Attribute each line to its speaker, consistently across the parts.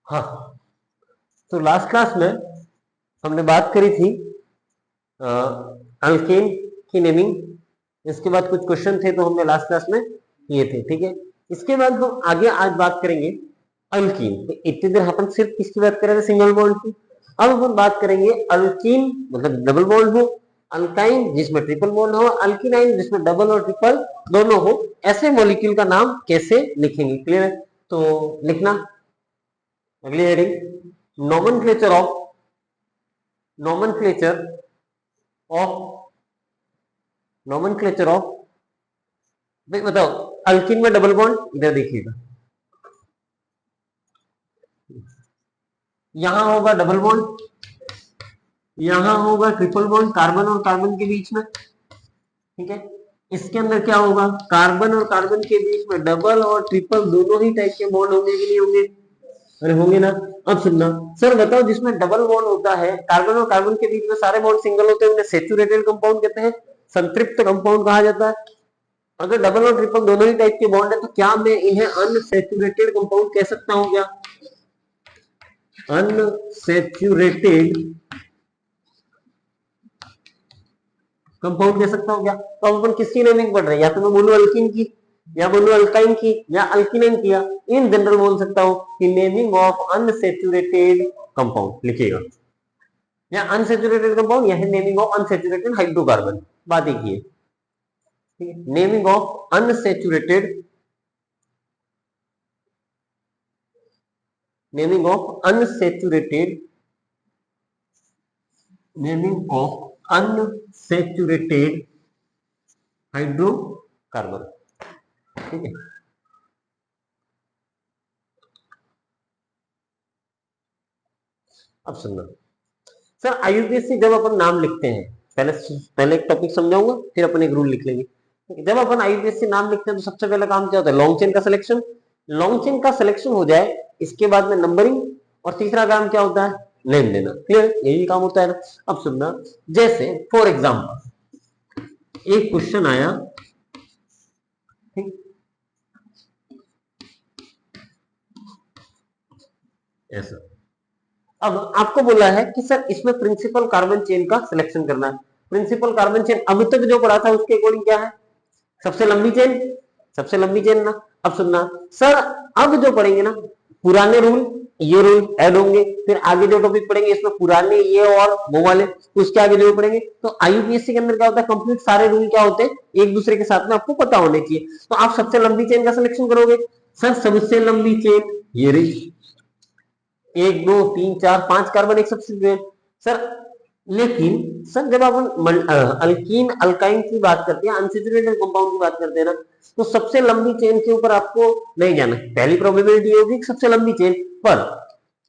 Speaker 1: हाँ, तो last class में हमने बात करी थी अल्केन की नेमिंग। इसके बाद कुछ क्वेश्चन थे तो हमने लास्ट क्लास में किए थे, ठीक है। इसके बाद हम आगे आज बात करेंगे अल्कीन। तो इतनी देर अपन सिर्फ किसकी बात कर रहे थे, सिंगल बॉन्ड की। अब अपन बात करेंगे अल्कीन मतलब डबल बॉन्ड हो, अल्काइन जिसमें ट्रिपल बॉन्ड हो, अल्कीनाइन जिसमें डबल और ट्रिपल दोनों हो, ऐसे मॉलिक्यूल का नाम कैसे लिखेंगे। क्लियर है? तो लिखना अगली heading, nomenclature of nomenclature of nomenclature of भाई बताओ, अल्कीन में डबल बॉन्ड इधर देखिएगा, यहां होगा डबल बॉन्ड, यहां होगा ट्रिपल बॉन्ड कार्बन और कार्बन के बीच में, ठीक है। इसके अंदर क्या होगा, कार्बन और कार्बन के बीच में डबल और ट्रिपल दोनों ही टाइप के बॉन्ड होंगे कि नहीं होंगे? अरे होंगे ना। अब सुनना, सर बताओ जिसमें डबल बॉन्ड होता है, कार्बन और कार्बन के बीच में सारे बॉन्ड सिंगल होते हैं, उन्हें सैचुरेटेड कंपाउंड कहते हैं, संतृप्त कंपाउंड कहा जाता है। अगर डबल और ट्रिपल दोनों ही टाइप के बॉन्ड है तो क्या मैं इन्हें अनसैचुरेटेड कंपाउंड कह सकता हूं क्या? अनसैचुरेटेड कंपाउंड कह सकता हूं क्या? तो अपन किसकी नेमिंग पढ़ रहे हैं, या तो मैं बोलूं अल्कीन की, या बोलूं अल्काइन की, या अल्कीनाइन किया। इन जनरल बोल सकता हूं कि नेमिंग ऑफ अनसैचुरेटेड कंपाउंड लिखिएगा, या अनसैचुरेटेड कंपाउंड, या नेमिंग ऑफ अनसैचुरेटेड हाइड्रोकार्बन, बात एक ही है, ठीक है। Naming of unsaturated naming of unsaturated naming of unsaturated hydrocarbon, ठीक है। अब सुनना, सर आईयूपीएससी जब अपन नाम लिखते हैं, पहले पहले एक टॉपिक समझाऊंगा फिर अपन एक रूल लिख लेंगे। जब अपन आईयूपीएससी नाम लिखते हैं तो सबसे पहला काम क्या होता है, लॉन्ग चेन का सिलेक्शन। लॉन्ग चेन का सिलेक्शन हो जाए, इसके बाद में नंबरिंग, और तीसरा काम क्या होता है, नेम देना। क्लियर? यही काम होता है ना। अब सुनना, जैसे फॉर एग्जाम्पल एक क्वेश्चन आया, ठीक, ऐसा। अब आपको बोला है कि सर इसमें प्रिंसिपल कार्बन चेन का सिलेक्शन करना है। प्रिंसिपल कार्बन चेन अभी तक जो पढ़ा था उसके अकॉर्डिंग क्या है, सबसे लंबी चेन, सबसे लंबी चेन ना। अब सुनना सर, अब जो पढ़ेंगे ना पुराने रूल, ये रूल ऐड होंगे, फिर आगे जो टॉपिक पढ़ेंगे इसमें पुराने ये और वो वाले, उसके आगे जो पढ़ेंगे। तो आईयूपीएससी के अंदर क्या होता है, कंप्लीट सारे रूल क्या होते हैं एक दूसरे के साथ में आपको पता होने चाहिए। तो आप सबसे लंबी चेन का सिलेक्शन करोगे, सर सबसे लंबी चेन ये रही, 1 2 3 4 5 कार्बन एक सब्स्टिट्यूएंट सर। लेकिन सर जब अपन अल्कीन अल्काइन की बात करते हैं, अनसैचुरेटेड कंपाउंड की बात करते हैं ना, तो सबसे लंबी चेन के ऊपर आपको नहीं जाना। पहली प्रोबेबिलिटी होगी सबसे लंबी चेन पर,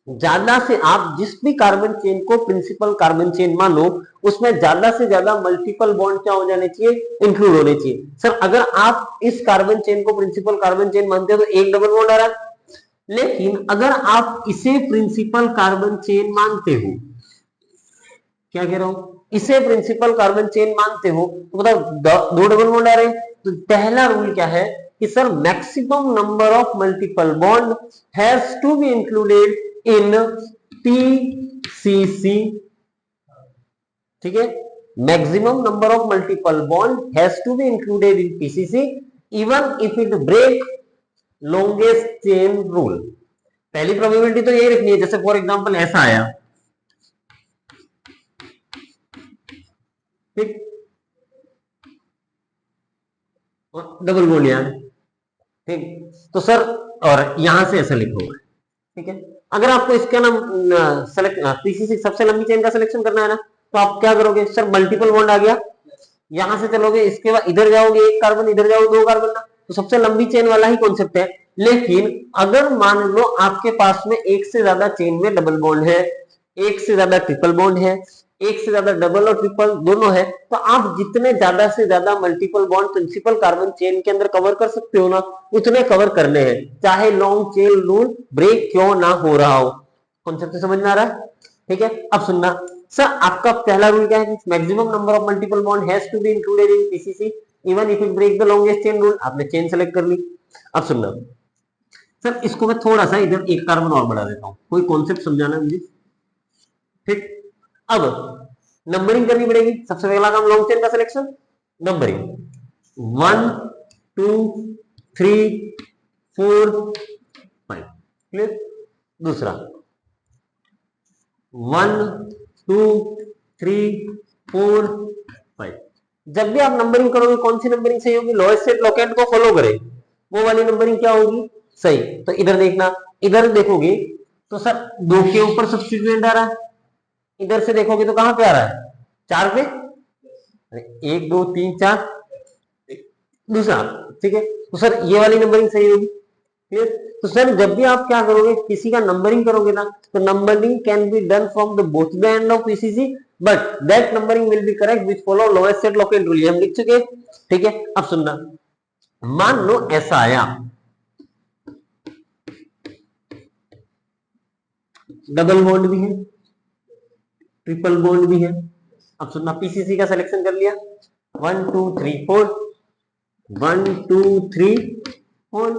Speaker 1: ज्यादा से आप जिस भी कार्बन चेन को प्रिंसिपल कार्बन चेन मानो, उसमें ज्यादा से ज्यादा मल्टीपल बॉन्ड क्या हो जाने चाहिए, इंक्लूड होने चाहिए। सर अगर आप इस कार्बन चेन को प्रिंसिपल कार्बन चेन मानते हो तो एक डबल बॉन्ड आ रहा है, लेकिन अगर आप इसे प्रिंसिपल कार्बन चेन मानते हो, क्या कह रहा हूं, इसे प्रिंसिपल कार्बन चेन मानते हो तो बताओ दो डबल बॉन्ड आ रहे हैं। तो पहला रूल क्या है कि sir maximum number of multiple bond has to be included in PCC, ठीक है। Maximum number of multiple bond has to be included in PCC even if it break longest chain rule. पहली probability तो यही रखनी है, जैसे for example ऐसा आया, ठीक, डबल बॉन्ड यार, ठीक। तो सर और यहां से ऐसा लिखा हुआ है, ठीक है। अगर आपको इसका नाम सेलेक्ट पीसीसी सबसे लंबी चेन का सिलेक्शन करना है ना, तो आप क्या करोगे, सर मल्टीपल बॉन्ड आ गया, यहां से चलोगे, इसके बाद इधर जाओगे एक कार्बन, इधर जाओगे दो कार्बन ना, तो सबसे लंबी चेन वाला ही कॉन्सेप्ट है। लेकिन अगर मान लो आपके पास में एक से ज्यादा चेन में डबल बॉन्ड है, एक से ज्यादा ट्रिपल बॉन्ड है, एक से ज्यादा डबल और ट्रिपल दोनों है, तो आप जितने ज्यादा से ज्यादा multiple bond principal carbon chain के अंदर कवर कर सकते हो ना, उतने कवर करने हैं, चाहे लॉन्ग चेन रूल ब्रेक क्यों ना हो रहा हो। कॉन्सेप्ट समझ में आ रहा है? ठीक है। अब सुनना सर, आपका पहला रूल क्या है, maximum number of multiple bond has to be included in PCC even if it break the longest chain rule. आपने चेन सेलेक्ट कर ली। अब सुनना, सर इसको मैं थोड़ा सा इधर एक कार्बन और बढ़ा देता हूं, कोई कॉन्सेप्ट समझाना है मुझे। ठीक, अब नंबरिंग करनी पड़ेगी। सबसे पहला काम लॉन्ग चेन का सिलेक्शन, नंबरिंग 1 2 3 4 5, क्लियर। दूसरा 1 2 3 4 5। जब भी आप नंबरिंग करोगे कौन सी नंबरिंग सही होगी? लोएस्ट सेट लोकेंट को फॉलो करे वो वाली नंबरिंग क्या होगी? सही। तो इधर देखना, इधर देखोगे तो सर 2 के ऊपर सब्स्टिट्यूएंट आ रहा है, इधर से देखोगे तो कहां पे आ रहा है? 4 पे, 1 2 3 4 दूसरा। ठीक है, तो सर ये वाली नंबरिंग सही होगी। क्लियर। तो सर जब भी आप क्या करोगे, किसी का नंबरिंग करोगे ना, तो numbering can be done from the both the end of PCC, but that numbering will be correct which follow lowest set locant rule, हम लिख चुके। ठीक है, अब सुनना, मान लो ऐसा आया, डबल बॉन्ड भी है, ट्रिपल बॉन्ड भी है। अब सुनना, पीसीसी का सिलेक्शन कर लिया, 1 2 3 4, 1 2 3 4,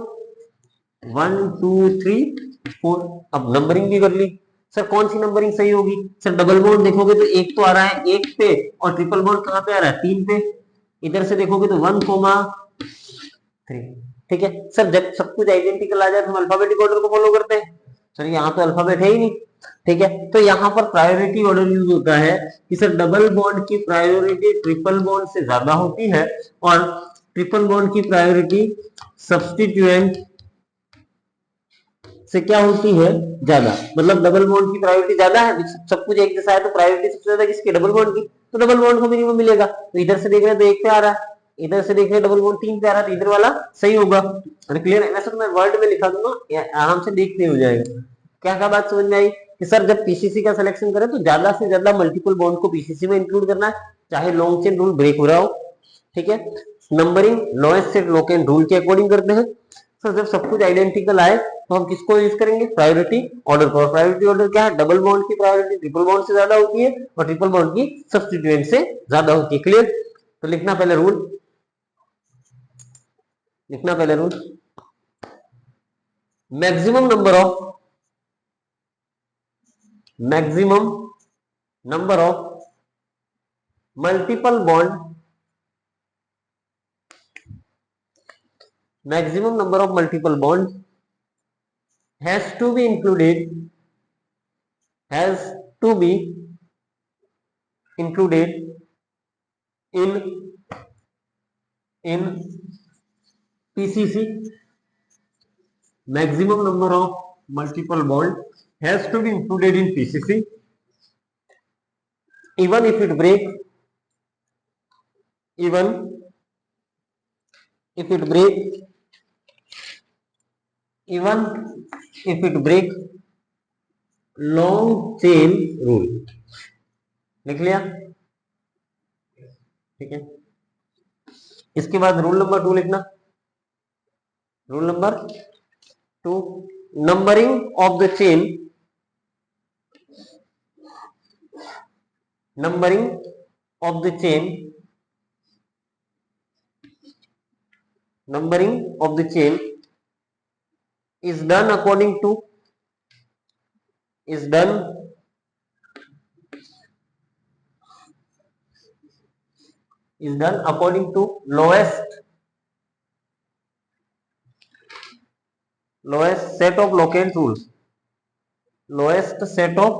Speaker 1: 1 2 3 4। अब नंबरिंग भी कर ली। सर कौन सी नंबरिंग सही होगी? सर डबल बॉन्ड देखोगे तो एक तो आ रहा है 1 पे, और ट्रिपल बॉन्ड कहां पे आ रहा है? 3 पे। इधर से देखोगे तो 1,3। ठीक है सर, जब सब कुछ आइडेंटिकल आ जाए तो हम अल्फाबेटिक ऑर्डर को फॉलो करते हैं। सर यहाँ तो अल्फाबेट है ही नहीं। ठीक है, तो यहाँ पर प्रायोरिटी ऑर्डर यूज होता है कि सर डबल बॉन्ड की प्रायोरिटी ट्रिपल बॉन्ड से ज्यादा होती है, और ट्रिपल बॉन्ड की प्रायोरिटी सब्स्टिट्यूएंट से क्या होती है? ज्यादा। मतलब डबल बॉन्ड की प्रायोरिटी ज्यादा है, सब कुछ एक जैसा है, तो प्रायोरिटी सबसे ज्यादा किसकी? डबल बॉन्ड की। तो डबल बॉन्ड को मिनिमम मिलेगा। तो इधर से देख रहे हैं तो 1 पे आ रहा है, इधर से देख रहे हैं डबल बॉन्ड 3 पे आ रहा है, तो इधर वाला सही होगा। क्लियर है? वैसे तो मैं वर्ड में लिखा दूंगा, आराम से देखते हो जाएगा। क्या क्या बात समझ में आई? कि सर जब पीसीसी का सिलेक्शन करें तो ज्यादा से ज्यादा मल्टीपल बॉन्ड को पीसीसी में इंक्लूड करना है, चाहे लॉन्ग चेन रूल ब्रेक हो रहा हो। ठीक है, numbering lowest set locant rule के अकॉर्डिंग करते हैं। सर जब सब कुछ आइडेंटिकल आए तो हम किसको यूज करेंगे? प्रायोरिटी ऑर्डर पर। प्रायोरिटी ऑर्डर क्या है? डबल बॉन्ड की प्रायोरिटी ट्रिपल बॉन्ड से ज्यादा होती है, और ट्रिपल बॉन्ड की सब्स्टिट्यूएंट से ज्यादा होती है। क्लियर? तो लिखना पहले रूल, लिखना पहले rule, maximum number of multiple bond, maximum number of multiple bonds has to be included in PCC. Maximum number of multiple bond has to be included in PCC, even if it break long chain rule। लिख लिया? ठीक है, इसके बाद rule number 2 लिखना। Rule number 2, numbering of the chain, numbering of the chain is done according to lowest set of locant rules, lowest set of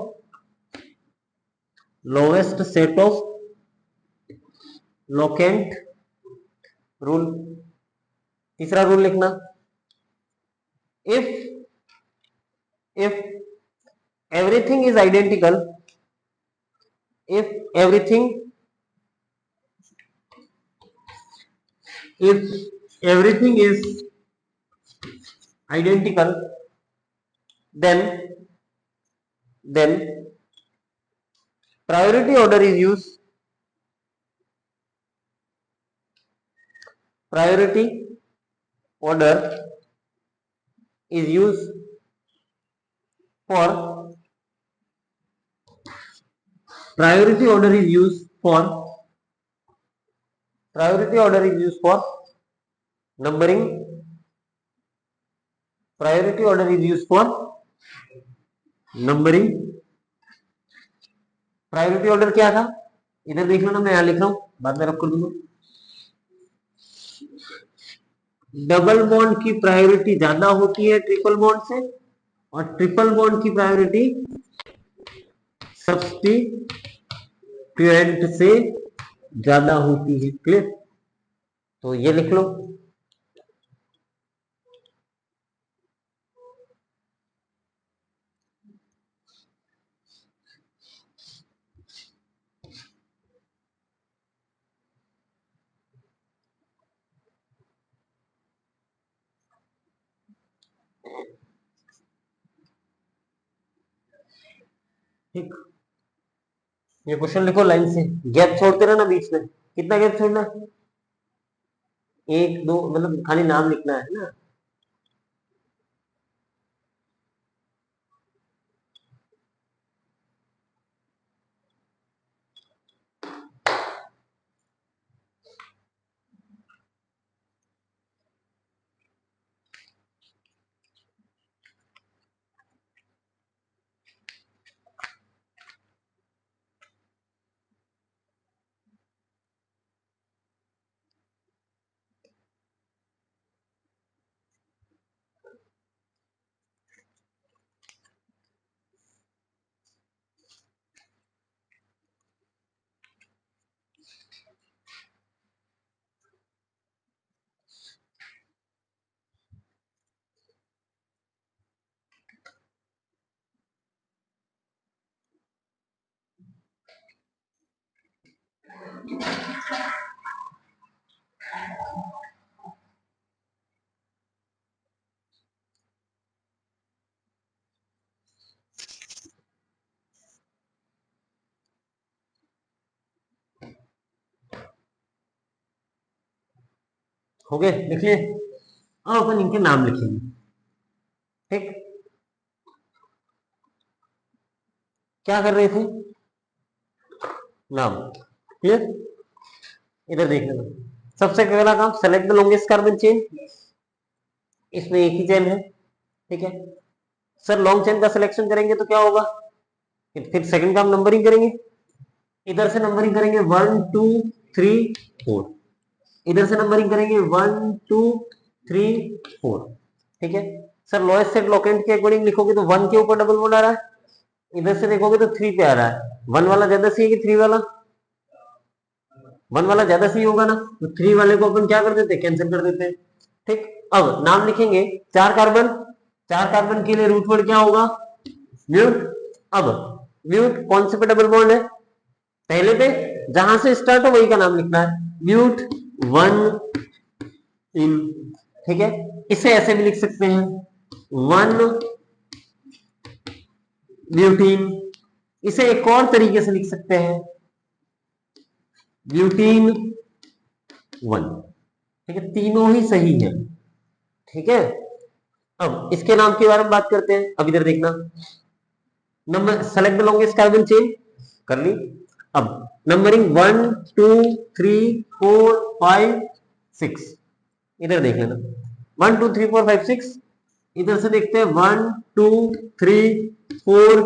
Speaker 1: locant rule। तीसरा rule लिखना, if everything is identical, if everything is identical, then priority order is used, priority order is used for numbering priority order is use for numbering. Priority order क्या था, इधर देख लो ना, मैं यहां लिख रहा हूं, बाद में रख कर दूंगा। डबल बॉन्ड की प्रायोरिटी ज्यादा होती है ट्रिपल बॉन्ड से, और ट्रिपल बॉन्ड की प्रायोरिटी सब्स्टिट्यूएंट से ज्यादा होती है। क्लियर, तो ये लिख लो। ठीक, ये क्वेश्चन लिखो लाइन से, गैप छोड़ते रहना बीच में। कितना गैप छोड़ना है, एक दो, मतलब खाली नाम लिखना है ना। हो गए, लिख लिए। अब अपन इनके नाम लिखेंगे। ठीक, क्या कर रहे थे, नाम। क्लियर, इधर देख लेना। सबसे पहला काम, select the longest carbon chain. इसमें एक ही चेन है, ठीक है। सर लॉन्ग चेन का सिलेक्शन करेंगे तो क्या होगा, फिर सेकंड काम नंबरिंग करेंगे। इधर से नंबरिंग करेंगे 1 2 3 4, इधर से नंबरिंग करेंगे 1 2 3 4, ठीक है। सर लोएस्ट सेट लोकेंट के अकॉर्डिंग लिखोगे तो 1 के ऊपर डबल बॉन्ड आ रहा है, इधर से देखोगे तो 3 पे आ रहा है। 1 वाला ज्यादा सही है कि 3 वाला, 1 वाला ज्यादा सही होगा ना, तो 3 वाले को अपन क्या कर देते हैं, कैंसिल कर देते हैं। ठीक, अब नाम लिखेंगे, 4 कार्बन, 4 कार्बन के लिए रूट वर्ड क्या होगा, म्यूट। अब म्यूट कौन से पे डबल बॉन्ड है, पहले पे, जहां से स्टार्ट हो वही का नाम लिखना है, म्यूट 1 इन। ठीक है, इसे ऐसे भी लिख सकते हैं 1 ब्यूटीन। इसे एक और तरीके से लिख सकते हैं ब्यूटीन 1। ठीक है, तीनों ही सही है। ठीक है, अब इसके नाम के बारे में बात करते हैं। अब इधर देखना, number select the longest carbon chain कर ली। अब नंबरिंग 1 2 3 4 5 6, इधर देख लेना 1 2 3 4 5 6। इधर से देखते हैं 1 2 3 4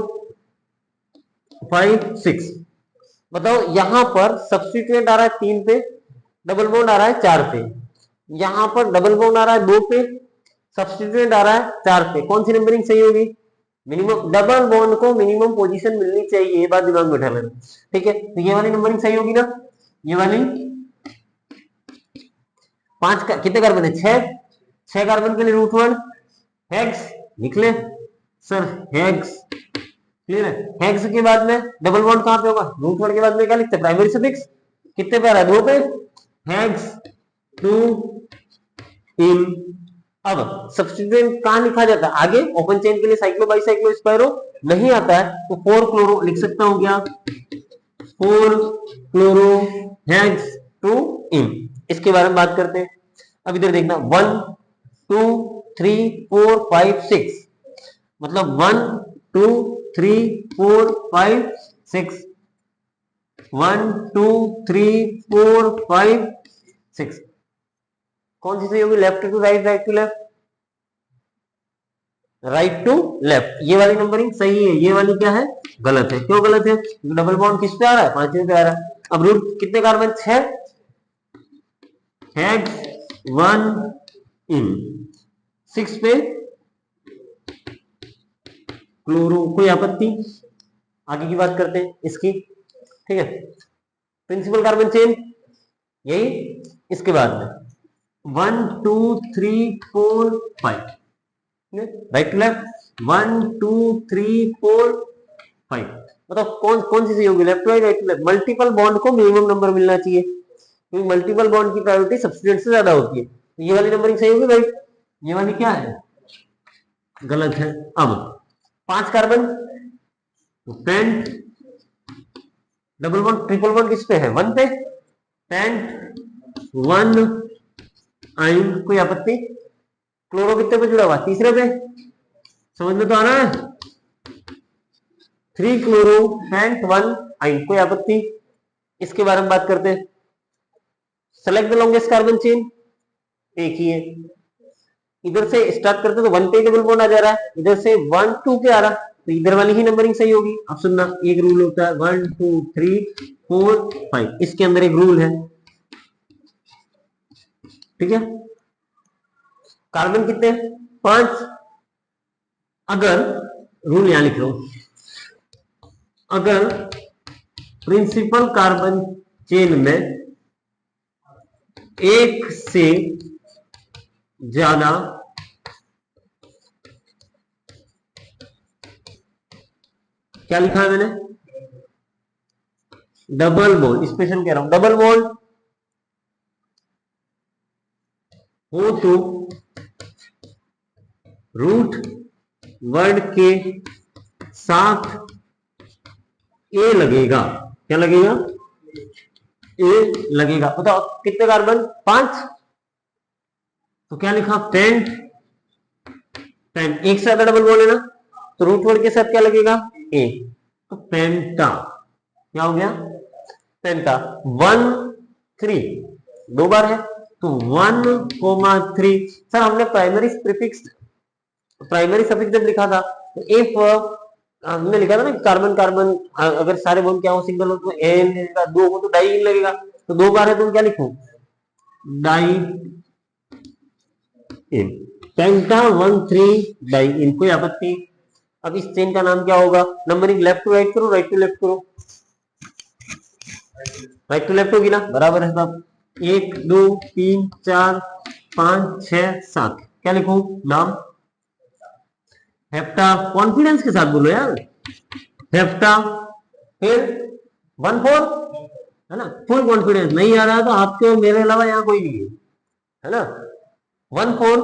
Speaker 1: 5 6। बताओ यहां पर सब्स्टिट्यूएंट आ रहा है 3 पे, डबल बॉन्ड आ रहा है 4 पे। यहां पर डबल बॉन्ड आ रहा है 2 पे, सब्स्टिट्यूएंट आ रहा है 4 पे। कौन सी नंबरिंग सही होगी, मिनिमम, डबल बॉन्ड को मिनिमम पोजीशन मिलनी चाहिए, ये बात दिमाग में बैठा लेना। ठीक है, तो ये वाली नंबरिंग सही होगी ना, ये वाली। 5 का कितने कार्बन है, 6 कार्बन के लिए रूट वर्ड हेक्स लिख ले सर, हेक्स। क्लियर है, हेक्स के बाद में डबल बॉन्ड कहां पे होगा, रूट वर्ड के बाद में क्या लिखते हैं, प्राइमरी सफिक्स। कितने पे आ रहा है, 2 पे, हेक्स 2 इन। अब सब्स्टिट्यूएंट कहां लिखा जाता है, आगे ओपन चेन के लिए साइक्लो बाई साइक्लो स्पाइरो नहीं आता है, तो 4 क्लोरो लिख सकता हूं क्या, 4 क्लोरो हेक्स 2 इन। इसके बारे में बात करते हैं। अब इधर देखना 1 2 3 4 5 6, मतलब 1 2 3 4 5 6, 1 2 3 4 5 6। कौन सी सही होगी, left to right, right to left, right to left, ये वाली नंबरिंग सही है, ये वाली क्या है, गलत है। क्यों गलत है? डबल बॉन्ड किस पे आ रहा है, पांचवें पे आ रहा है। अब रूट कितने कार्बन, 6 हैड 1 इन, 6 पे क्लोरो, कोई आपत्ति? आगे की बात करते हैं इसकी, ठीक है। प्रिंसिपल कार्बन चेन यही, इसके बाद में 1 2 3 4 5, राइट टू लेफ्ट, 1 2 3 4 5, मतलब कौन कौन सी सही होगी, left to right to left. Multiple bond को मिनिमम नंबर मिलना चाहिए, क्योंकि मल्टीपल बॉन्ड की प्रायोरिटी सब्स्टिट्यूएंट से ज्यादा होती है। तो ये वाली नंबरिंग सही होगी राइट, ये वाली क्या है, गलत है। अब 5 कार्बन, तो pent, double bond triple bond किस पे है, 1 पे, पेंट 1 आइन, कोई आपत्ति? क्लोरो कितने पे जुड़ा हुआ, तीसरे पे, समझ में तो आ रहा है, 3 क्लोरो पेंट 1 आइन, कोई आपत्ति? इसके बारे में बात करते हैं। Select the longest carbon chain, एक ही है। इधर से स्टार्ट करते तो 1 पे डबल बॉन्ड आ जा रहा है, इधर से 1 2 पे आ रहा है, तो इधर वाली ही नंबरिंग सही होगी। अब सुनना, एक रूल होता है 1 2 3 4 5, इसके अंदर एक रूल है, ठीक है। कार्बन कितने, 5। अगर रूल यहां लिख लो, अगर प्रिंसिपल कार्बन चेन में एक से ज्यादा क्या लिखा है मैंने, डबल बॉन्ड, स्पेशल कह रहा हूं, डबल बॉन्ड हो तो रूट वर्ड के साथ ए लगेगा, क्या लगेगा, ए लगेगा। बताओ कितने कार्बन, 5, तो क्या लिखा, पेंट, पेंट एक से ज्यादा डबल बॉन्ड है ना, तो रूट वर्ड के साथ क्या लगेगा, ए, तो पेंटा, क्या हो गया, पेंटा। 1 3 दो बार है, तो 1,3। सर हमने प्राइमरी प्रीफिक्स, प्राइमरी सफिक्स जब लिखा था, तो इफ हमने लिखा था ना कार्बन कार्बन अगर सारे बॉन्ड क्या हो, सिंगल हो तो एन लगेगा, दो हो तो डाई लगेगा, तो दो बार है तो क्या लिखूं, डाई इन, पेंटा 1 3 डाई इन, कोई आपत्ति? अब इस चेन का नाम क्या होगा, नंबरिंग लेफ्ट टू राइट करो, राइट टू लेफ्ट करो, राइट टू लेफ्ट होगी ना, बराबर है सब। 1 2 3 4 5 6 7, क्या लिखूं नाम, हेप्टा, कॉन्फिडेंस के साथ बोलो यार, हेप्टा। फिर 1 4, है ना, फुल कॉन्फिडेंस, नहीं आ रहा है तो आपके और मेरे अलावा यहाँ कोई नहीं है ना। 1 4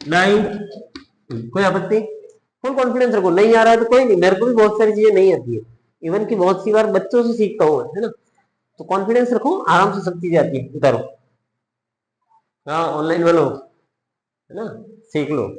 Speaker 1: 9, कोई आपत्ति? फुल कॉन्फिडेंस रखो, नहीं आ रहा है तो कोई नहीं, मेरे को भी बहुत सारी चीजें नहीं आती है, इवन की बहुत सी बार बच्चों से सीखता हूँ, है ना। तो कॉन्फिडेंस रखो, आराम से सब चीजें आती है, उतारो। हाँ ऑनलाइन वालों, है ना, सीख लो।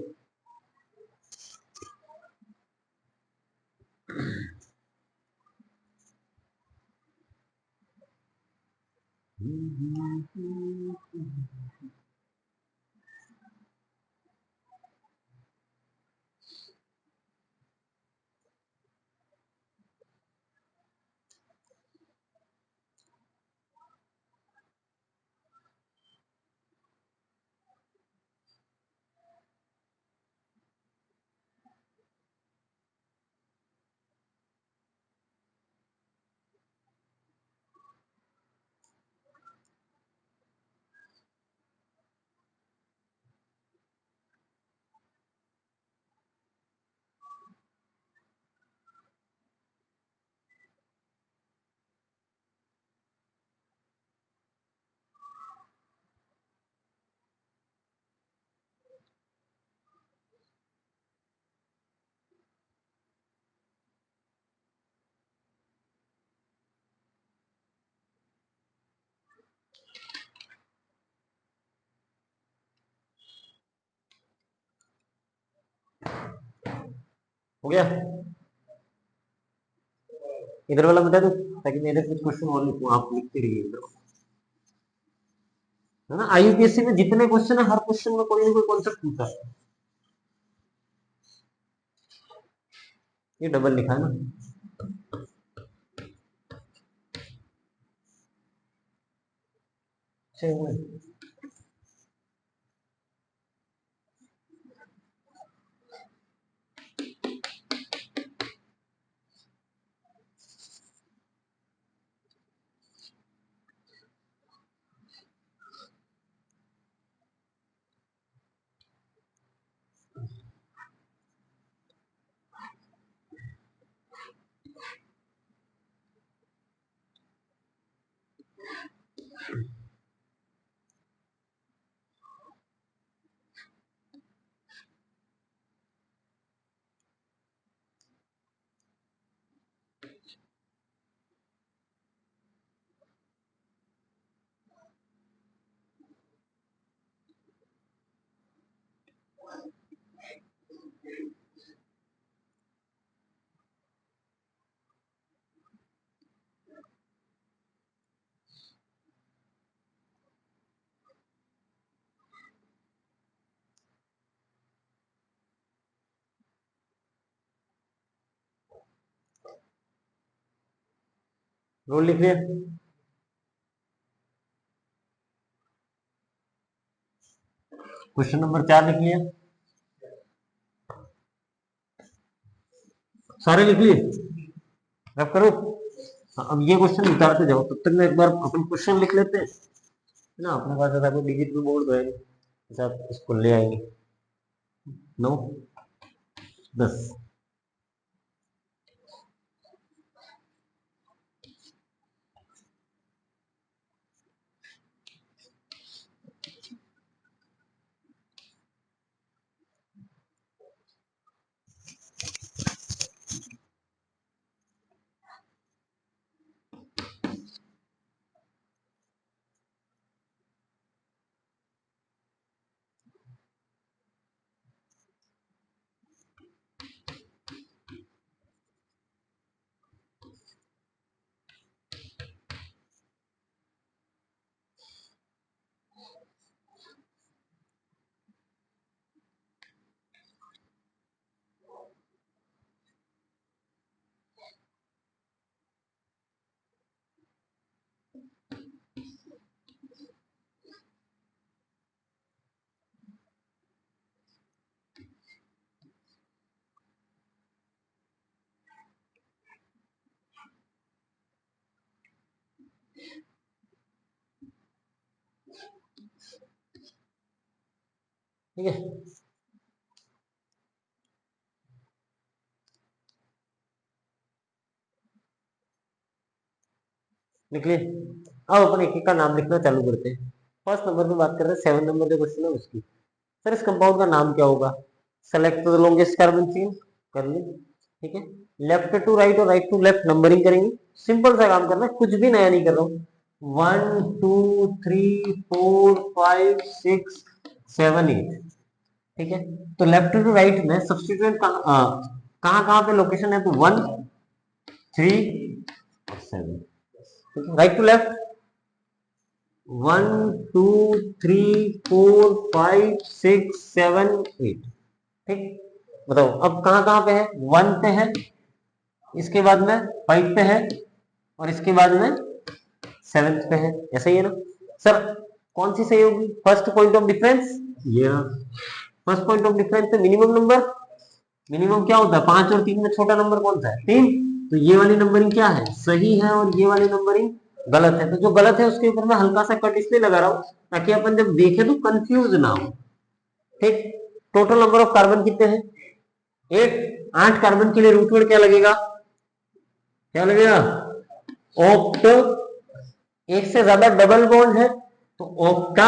Speaker 1: हो गया, इधर वाला बता दो ताकि मेरे कुछ क्वेश्चन और लिखूं, आप लिखते रहिए इधर, है ना। आईयूपीएससी में जितने क्वेश्चन है, हर क्वेश्चन में कोई ना कोई कॉन्सेप्ट पूछा है। ये डबल लिखा है ना, रोल लिख लिया। क्वेश्चन नंबर 4 लिख लिया, सारे लिख लिए, रब करो। अब ये क्वेश्चन उतारते जाओ, तब तक मैं एक बार अपन क्वेश्चन लिख लेते हैं ना, अपने पास ऐसा कोई डिजिटल बोर्ड है नहीं, इसको ले आएंगे। 9 10 ठीक है। लिख लिए। अब अपन एक एक का नाम लिखना चालू करते हैं। फर्स्ट नंबर पे बात कर रहे हैं, 7 नंबर जो क्वेश्चन है उसकी। सर इस कंपाउंड का नाम क्या होगा? Select the longest carbon chain कर ली, ठीक है। लेफ्ट टू राइट और राइट टू लेफ्ट नंबरिंग करेंगे। सिंपल सा काम करना है, कुछ भी नया नहीं कर रहा हूँ। 1 2 3 4 5 6 7 8, ठीक है। तो लेफ्ट टू राइट में सब्स्टिट्यूएंट कहाँ कहाँ पे लोकेशन है? तो 1 3 और 7, राइट टू लेफ्ट 1 2 3 4 5 6 7 8, ठीक। बताओ अब कहाँ कहाँ पे है? 1 पे है, इसके बाद में 5 पे है, और इसके बाद में 7 पे है। ऐसा ही है ना सर? कौन सी सही होगी? फर्स्ट पॉइंट ऑफ डिफरेंस, ये फर्स्ट पॉइंट ऑफ डिफरेंस पे मिनिमम नंबर, मिनिमम क्या होता है? 5 और 3 में छोटा नंबर कौन सा है? 3। तो ये वाली नंबरिंग क्या है? सही है, और ये वाली नंबरिंग गलत है। तो जो गलत है उसके ऊपर मैं हल्का सा कट इसलिए लगा रहा हूं ताकि अपन जब देखें तो कंफ्यूज ना हो, ठीक। टोटल नंबर ऑफ कार्बन कितने हैं? 8। 8 कार्बन के लिए रूट वर्ड क्या लगेगा? क्या लगेगा? ऑक्ट। एक से ज्यादा डबल बॉन्ड है तो ऑक्टा।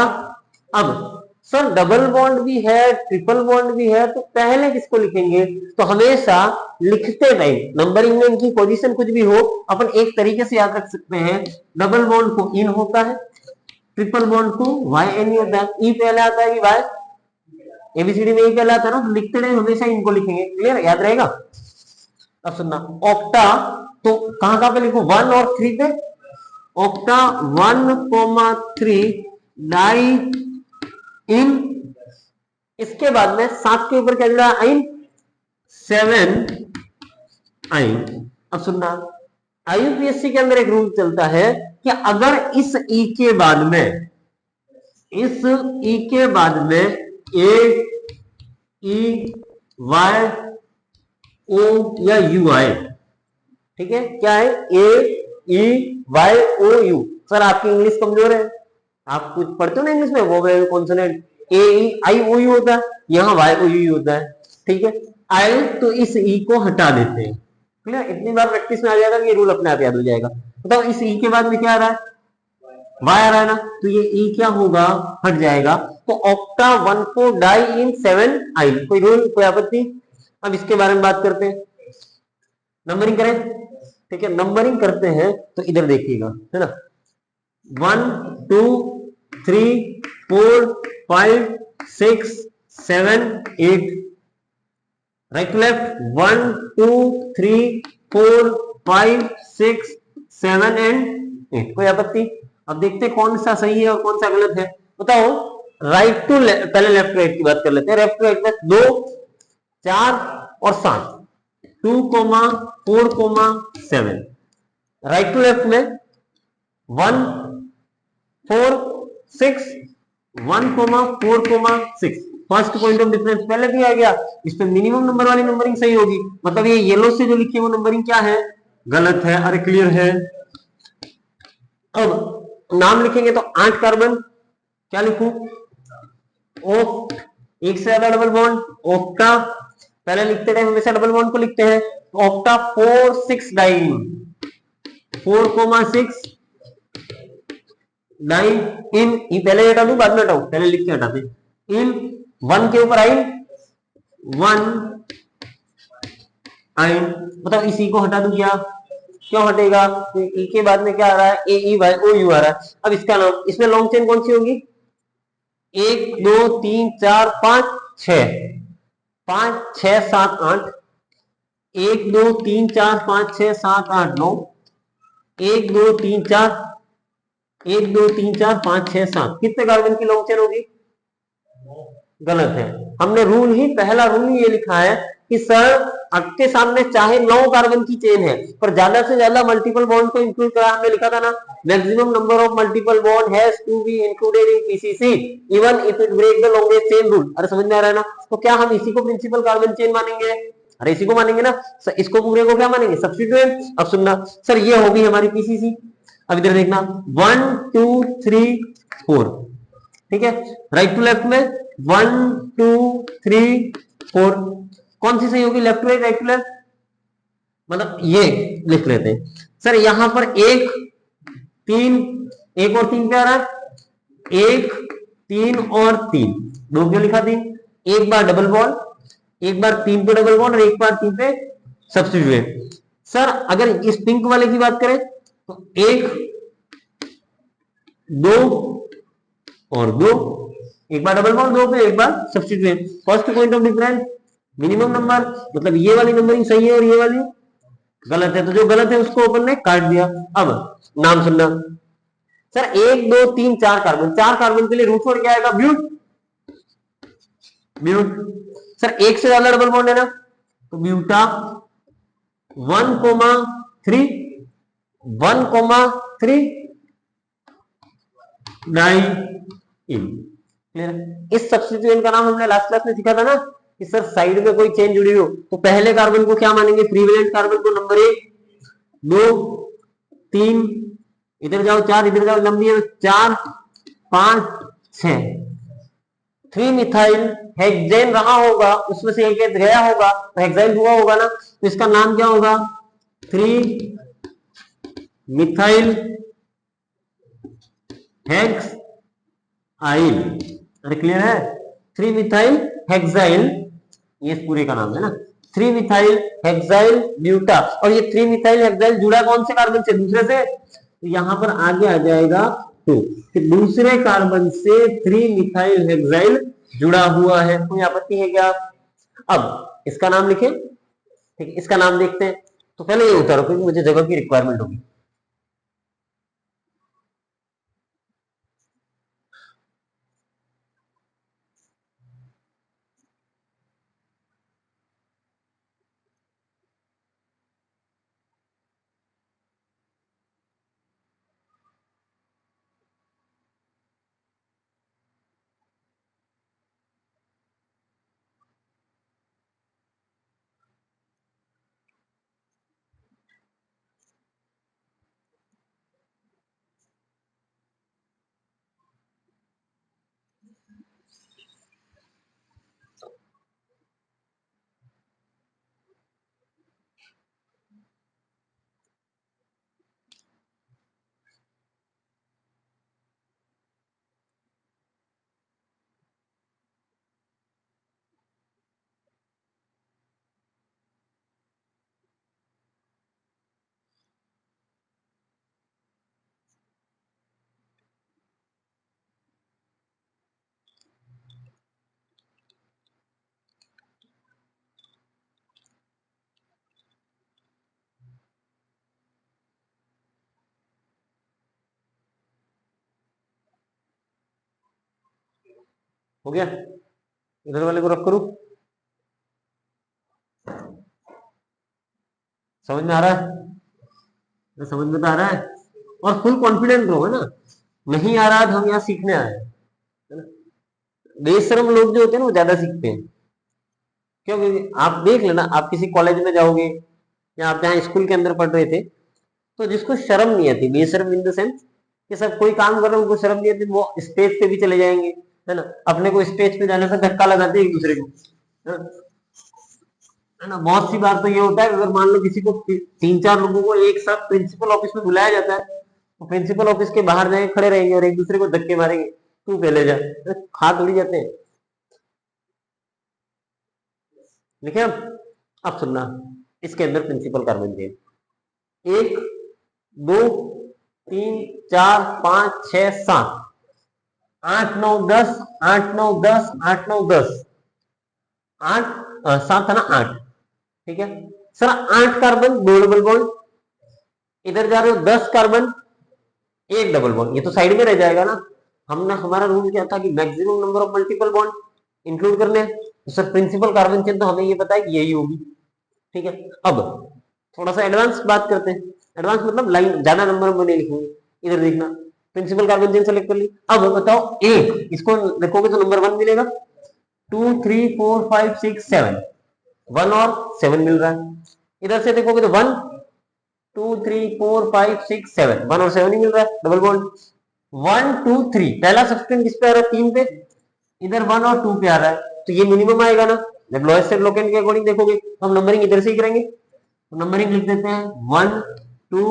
Speaker 1: अब सर डबल बॉन्ड भी है, ट्रिपल बॉन्ड भी है, तो पहले किसको लिखेंगे? तो हमेशा लिखते टाइम नंबरिंग में इनकी पोजीशन कुछ भी हो, अपन एक तरीके से याद रख सकते हैं। डबल बॉन्ड को इन होता है, ट्रिपल बॉन्ड को वाई एन होता है। ई पहले आता है कि वाई? एबीसीडी में ई पहले आता है ना, तो लिखते टाइम हमेशा इनको लिखेंगे। क्लियर? याद रहेगा? अब सुनना, ऑक्टा तो कहां कहां पे लिखो? 1 और 3 पे। ऑक्टा 1,3 डाई इन, इसके बाद में 7 के ऊपर क्या जुड़ा? इन 7 आइन। अब सुनना, आईयूपीएससी के अंदर एक रूल चलता है कि अगर इस ई के बाद में, इस ई के बाद में ए ई वाई ओ या यू आए, ठीक है, क्या है, A E Y O U. Sir आपकी इंग्लिश कमजोर है, आप कुछ पढ़ते हो ना इंग्लिश में, vowel consonant, A E I O U होता है, यहाँ वाई ओ यू होता है, ठीक है। आई तो इस ई को हटा देते हैं, क्लियर, इतनी बार प्रैक्टिस में आ जाएगा कि ये रूल अपने आप याद हो जाएगा। बताओ इस ई के बाद में क्या आ रहा है, वाई आ रहा है ना, तो ये ई क्या होगा, हट जाएगा। तो ऑक्टा 1,4 डाई इन 7 आई, कोई रूल, कोई आपत्ति। अब इसके बारे में बात करते हैं, नंबरिंग करें, ठीक है, नंबरिंग करते हैं तो इधर देखिएगा, है ना, 1 2 3 4 5 6 7 8, राइट टू लेफ्ट, 1 2 3 4 5 6 7 एंड 8, कोई आपत्ति। अब देखते हैं कौन सा सही है और कौन सा गलत है, बताओ। राइट टू लेफ्ट, पहले लेफ्ट टू राइट की बात कर लेते हैं। लेफ्ट टू राइट में 2 4 और 7, 2 4 7, राइट टू लेफ्ट में 1 4 6 1 4 6। फर्स्ट पॉइंट ऑफ डिफरेंस पहले दिया गया, इस पे मिनिमम नंबर वाली नंबरिंग सही होगी, मतलब ये येलो से जो लिखी है वो नंबरिंग क्या है, गलत है। अरे क्लियर है। अब नाम लिखेंगे तो 8 कार्बन, क्या लिखूं, ओक, एक से ज्यादा डबल बॉन्ड, ओक्टा, पहले लिखते थे हमेशा डबल बॉन्ड को लिखते हैं, ऑक्टा 4 6 डाइन, 4,6 डाइन इन, ये पहले हटा दू बाद में हटाऊ, पहले लिख के हटाते, इन 1 के ऊपर आइन 1 आइन। मतलब इसी को हटा दू क्या, क्यों हटेगा, तो ई के बाद में क्या आ रहा है, A E Y O you आ रहा है। अब इसका नाम, इसमें लॉन्ग चेन कौन सी होगी, 1 2 3 4 5 6, 5 6 7 8, 1 2 3 4 5 6 7 8 9, 1 2 3 4, 1 2 3 4 5 6 7, कितने कार्बन की लॉन्ग चेन होगी, गलत है। हमने रूल ही, पहला रूल ही ये लिखा है कि सर आपके सामने चाहे 9 कार्बन की चेन है पर ज्यादा से ज्यादा मल्टीपल बॉन्ड को इंक्लूड करा, हमने लिखा था ना, maximum number of multiple bond has to be included in PCC even if it break the longest chain rule. अरे समझ में आ रहा है ना, तो क्या हम इसी को प्रिंसिपल कार्बन चेन मानेंगे, अरे इसी को मानेंगे ना सर, इसको पूरे को क्या मानेंगे, सब्स्टिट्यूएंट। अब सुनना सर, ये होगी हमारी पीसीसी। अब इधर देखना 1 2 3 4, ठीक है, राइट टू लेफ्ट में 1 2 3 4, कौन सी सही होगी, left to right, right to left, मतलब ये लिख लेते हैं। सर यहां पर 1 3, 1 और 3 पे आ रहा है, 1 3 और 3, दो क्यों लिखा 3, एक बार डबल बॉन्ड, एक बार 3 पे डबल बॉन्ड और एक बार 3 पे सब्स्टिट्यूएंट। सर अगर इस पिंक वाले की बात करें तो 1 2 और 2, एक बार डबल बॉन्ड, दो पे एक बार substituent. First point of difference minimum number, मतलब ये वाली नंबरिंग सही है और ये वाली गलत है, तो जो गलत है उसको अपन ने काट दिया। अब नाम सुनना, सर 1 2 3 4 कार्बन, 4 कार्बन के लिए रूट वर्ड क्या आएगा, ब्यूट, ब्यूट। सर एक से ज्यादा डबल बॉन्ड है ना, तो ब्यूटा 1,3 1,3 डाई इन, क्लियर। इस सब्स्टिट्यूएंट का नाम हमने लास्ट क्लास में सीखा था ना कि सर साइड में कोई चेन जुड़ी हो तो पहले कार्बन को क्या मानेंगे, प्रीवेलेंट कार्बन को नंबर 1 2 3, इधर जाओ 4, इधर जाओ, लंबी है 4 5 6, 3 मिथाइल हेक्सेन रहा होगा, उसमें से एक गया होगा तो हेक्साइल हुआ होगा ना, तो इसका नाम क्या होगा, 3 मिथाइल हेक्स आइल। अरे क्लियर है, 3 मिथाइल हेक्साइल, ये पूरे का नाम है ना, 3 मिथाइल हेक्साइल ब्यूटा। और ये 3 मिथाइल हेक्साइल जुड़ा कौन से कार्बन से, दूसरे से, तो यहां पर आगे आ जाएगा 2, कि दूसरे कार्बन से 3 मिथाइल हेक्साइल जुड़ा हुआ है। कोई आपत्ति है क्या। अब इसका नाम लिखें, ठीक है, इसका नाम देखते हैं। तो पहले ये उतारो क्योंकि मुझे जगह की रिक्वायरमेंट होगी। हो गया, इधर वाले को रख करूं, समझ में आ रहा है? तो समझ में तो आ रहा है, और फुल कॉन्फिडेंट रहो, है ना, नहीं आ रहा है तो हम यहाँ सीखने आए हैं, है ना। बेशरम लोग जो होते हैं ना वो ज्यादा सीखते हैं, क्योंकि आप देख लेना, आप किसी कॉलेज में जाओगे या आप जहाँ स्कूल के अंदर पढ़ रहे थे, तो जिसको शर्म नहीं आती, बेशर्म इन द सेंस कि सब कोई काम कर रहे उनको शर्म नहीं आती, वो स्टेज पे भी चले जाएंगे, है ना, अपने को स्टेज पे जाने से धक्का लगाते एक दूसरे को, है ना। बहुत सी बार तो ये होता है, अगर मान लो किसी को 3-4 लोगों को एक साथ प्रिंसिपल ऑफिस में बुलाया जाता है, तो प्रिंसिपल ऑफिस के बाहर जाके खड़े रहेंगे और एक दूसरे को धक्के मारेंगे, तू पहले जा, हाथ उड़ जाते हैं। देखिए अब सुनना, इसके अंदर प्रिंसिपल कार्बन चेन 1 2 3 4 5 6 7 8 9 10 8 9 10 8 9 10 8 7 है ना 8, ठीक है सर। 8 कार्बन 2 डबल बॉन्ड, इधर जा रहे हो 10 कार्बन 1 डबल बॉन्ड, ये तो साइड में रह जाएगा ना। हमने हमारा रूल क्या था कि maximum number of multiple bond include करने हैं, तो सर प्रिंसिपल कार्बन चेन तो हमें ये पता है कि यही होगी, ठीक है। अब थोड़ा सा एडवांस बात करते हैं, एडवांस मतलब लाइन ज्यादा नंबर में नहीं लिखूंगे, इधर देखना, प्रिंसिपल कार्बन चेन सेलेक्ट कर ली। अब बताओ एक इसको देखोगे तो नंबर 1 मिलेगा, 2 3 4 5 6 7, 1 और 7 मिल रहा है। इधर से देखोगे तो 1 2 3 4 5 6 7, 1 और 7 ही मिल रहा है, डबल बॉन्ड 1 2 3, पहला सब्सटेंस किस पे आ रहा है 3 पे, इधर 1 और 2 पे आ रहा है, तो ये मिनिमम आएगा ना। जब लोएस्ट से लोकेंट के अकॉर्डिंग देखोगे तो हम नंबरिंग इधर से ही करेंगे, तो नंबरिंग लिख देते हैं 1 2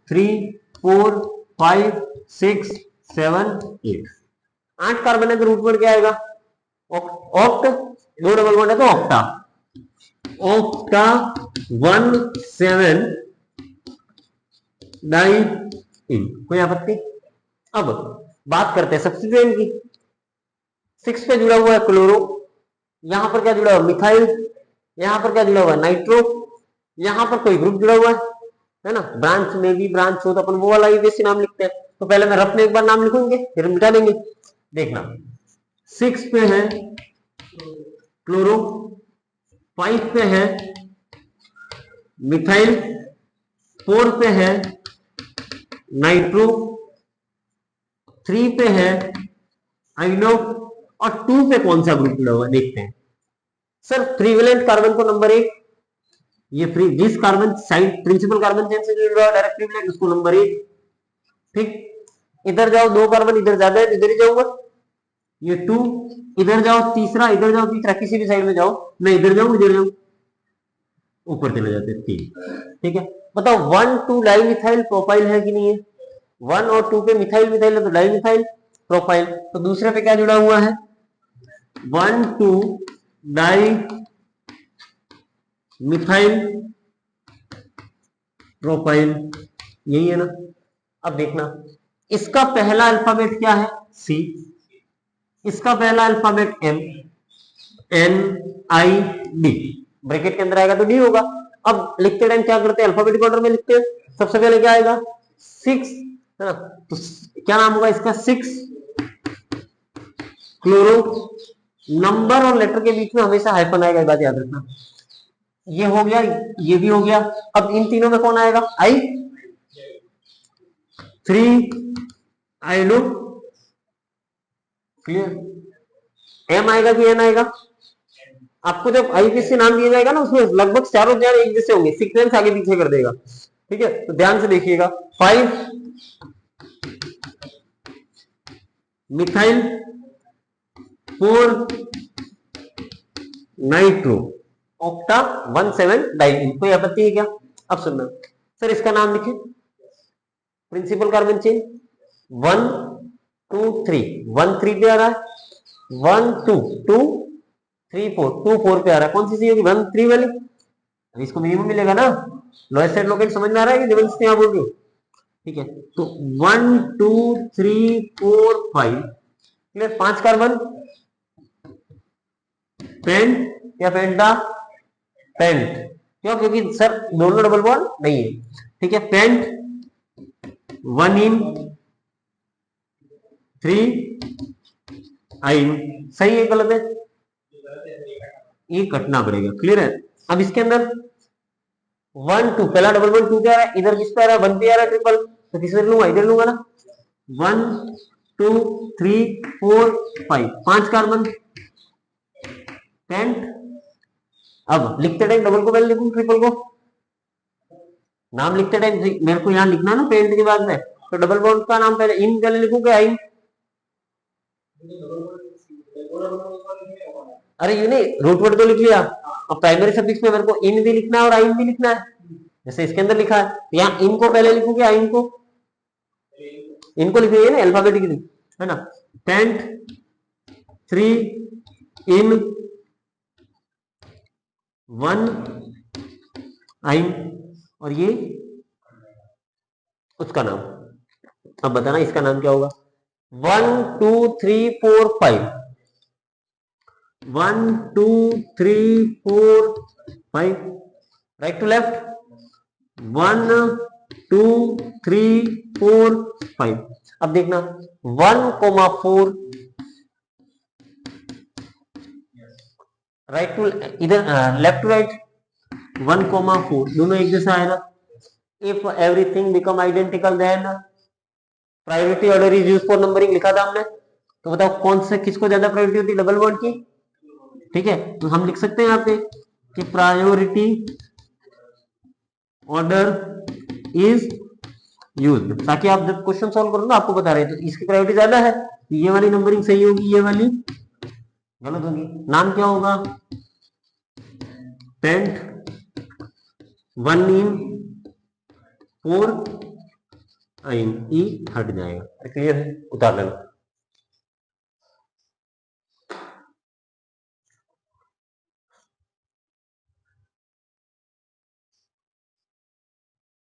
Speaker 1: 3 4 5 6 7 8, 8 कार्बन है तो रूट वर्ड क्या आएगा, ऑक्ट, 2 डबल बॉन्ड है तो ऑक्टा, ऑक्टा 1 7 डाई इन, कोई आपत्ति? अब बात करते हैं सब्स्टिट्यूएंट की। 6 पे जुड़ा हुआ है क्लोरो, यहां पर क्या जुड़ा हुआ है मिथाइल, यहां पर क्या जुड़ा हुआ है नाइट्रो, यहां पर कोई ग्रुप जुड़ा हुआ है ना, ब्रांच में भी ब्रांच हो तो अपन वो वाला बेसिक नाम लिखते हैं, तो पहले मैं रफ में एक बार नाम लिखूंगे फिर मिटा देंगे। देखना 6 पे है क्लोरो, 5 पे है मिथाइल, 4 पे है नाइट्रो, 3 पे है आइनो, और 2 पे कौन सा ग्रुप जुड़ा हुआ है देखते हैं। सर प्रीवेलेंट कार्बन को नंबर 1, ये जिस carbon side principal carbon chain से जुड़ा हुआ डायरेक्ट प्रीवेलेंट उसको नंबर 1, ठीक। इधर जाओ 2 कार्बन इधर ज्यादा है, इधर ही जाऊंगा, ये 2, इधर जाओ तीसरा, इधर जाओ तीसरा, किसी भी साइड में जाओ, मैं इधर जाऊं इधर जाऊं, ऊपर चले जाते 3, ठीक है। बताओ 1 2 डाइमिथाइल प्रोपाइल है कि नहीं है, 1 और 2 पे मिथाइल मिथाइल है तो डाइमिथाइल प्रोपाइल, तो दूसरे पे क्या जुड़ा हुआ है 1 2 डाई मिथाइल प्रोपाइल, यही है ना। अब देखना इसका पहला अल्फाबेट क्या है सी, इसका पहला alphabet M, N I D, bracket के अंदर आएगा तो डी होगा। अब लिखते टाइम क्या करते हैं अल्फाबेटिक ऑर्डर में लिखते हैं, सबसे पहले क्या आएगा 6, है ना, तो क्या नाम होगा इसका 6 क्लोरो, नंबर और लेटर के बीच में हमेशा हाइफन आएगा, ये बात याद रखना। ये हो गया, ये भी हो गया, अब इन तीनों में कौन आएगा आई, 3 आइनो, क्लियर। एम आएगा कि एन आएगा, आपको जब आईपीसी नाम दिया जाएगा ना उसमें लगभग चारों ज्ञान एक जैसे होंगे, सीक्वेंस आगे पीछे कर देगा, ठीक है, तो ध्यान से देखिएगा 5 मिथाइल, 4 नाइट्रो, ऑक्टा 1 7 डाइमिन, कोई आपत्ति है क्या? अब सुनना सर इसका नाम लिखे प्रिंसिपल कार्बन चेन 1 2 3, 1 3 पे आ रहा है, 1 2 2 3 4, 2 4 पे आ रहा है, कौन सी सी होगी 1 3 वाली, अब इसको मिनिमम मिलेगा ना, लोएस्ट साइड लोकेट समझ में आ रहा है कि डिफरेंस यहाँ बोल रही हूँ, ठीक है। तो 1 2 3 4 5, क्लियर, 5 कार्बन पेंट या पेंटा, पेंट, क्यों, क्योंकि सर दोनों डबल बॉन्ड नहीं है, ठीक है, पेंट 1 इन 3 आइन, सही है गलत है? ये कटना पड़ेगा, क्लियर है? अब इसके अंदर 1 2 पहला डबल बॉन्ड 2 पे आ रहा है, इधर किस पे आ रहा है 1 पे आ रहा है ट्रिपल, तो किसमें लूंगा, इधर लूंगा ना। 1 2 3 4 5, 5 कार्बन पेंट। अब लिखते टाइम डबल को पहले लिखूं ट्रिपल को, नाम लिखते टाइम मेरे को यहाँ लिखना ना पेंट के बाद में, तो डबल बॉन्ड का नाम पहले इन पहले लिखूं क्या आइन? अरे ये नहीं, रूट वर्ड तो लिख लिया, अब प्राइमरी सफिक्स में मेरे को इन भी लिखना है और आइन भी लिखना है, जैसे इसके अंदर लिखा है, तो यहाँ इन को पहले लिखूं क्या आइन को? इनको लिखिए ना अल्फाबेटिकली, है ना। टेंट 3 इन 1 आइन, और ये उसका नाम। अब बताना इसका नाम क्या होगा? 1 2 3 4 5, 1 2 3 4 5, राइट टू लेफ्ट, 1 2 3 4 5। अब देखना 1,4 राइट टू, इधर लेफ्ट टू राइट, 1,4 दोनों एक जैसा आएगा। If everything become identical then priority order is used for numbering, लिखा था हमने, तो बताओ कौन से किसको ज्यादा प्रायोरिटी होती है, डबल बॉन्ड की, ठीक है। तो हम लिख सकते हैं यहाँ पे कि प्रायोरिटी ऑर्डर इज यूज्ड, ताकि आप जब क्वेश्चन सॉल्व करो ना आपको बता रहे हैं तो इसकी प्रायोरिटी ज्यादा है, तो ये वाली नंबरिंग सही होगी, ये वाली गलत होगी। नाम क्या होगा? पेंट 1 इन 4 आइन, ई हट जाएगा, क्लियर है, उतार लेना।